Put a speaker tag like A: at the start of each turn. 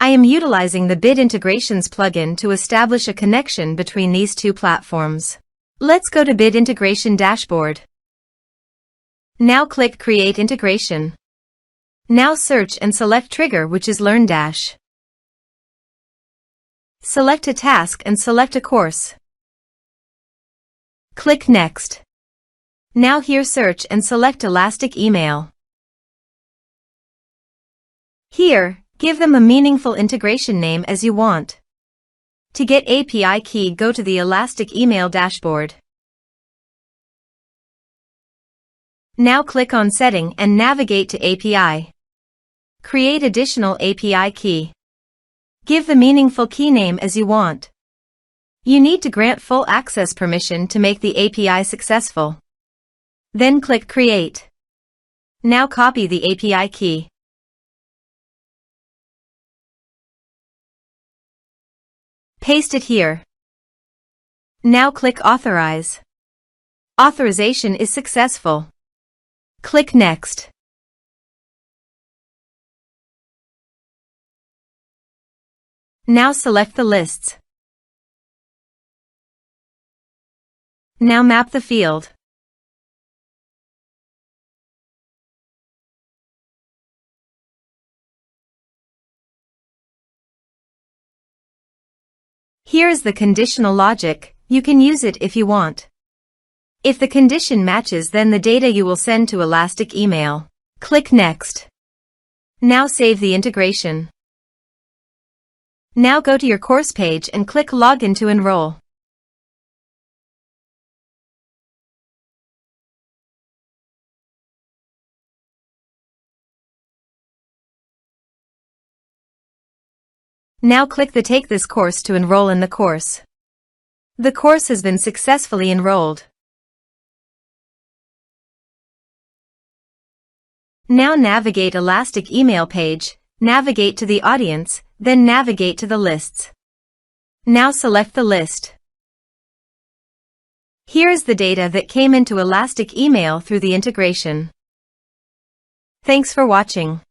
A: I am utilizing the Bid Integrations plugin to establish a connection between these two platforms. Let's go to Bid Integration Dashboard. Now click Create Integration. Now search and select Trigger, which is LearnDash. Select a task and select a course. Click Next. Now here search and select Elastic Email. Here, give them a meaningful integration name as you want. To get API key, go to the Elastic Email dashboard. Now click on Setting and navigate to API. Create additional API key. Give the meaningful key name as you want. You need to grant full access permission to make the API successful. Then click Create. Now copy the API key. Paste it here. Now click Authorize. Authorization is successful. Click Next. Now select the lists. Now map the field. Here is the conditional logic. You can use it if you want. If the condition matches, then the data you will send to Elastic Email. Click Next. Now save the integration. Now go to your course page and click Login to enroll. Now click the Take this course to enroll in the course. The course has been successfully enrolled. Now navigate Elastic Email page, navigate to the audience, then navigate to the lists. Now select the list. Here is the data that came into Elastic Email through the integration. Thanks for watching.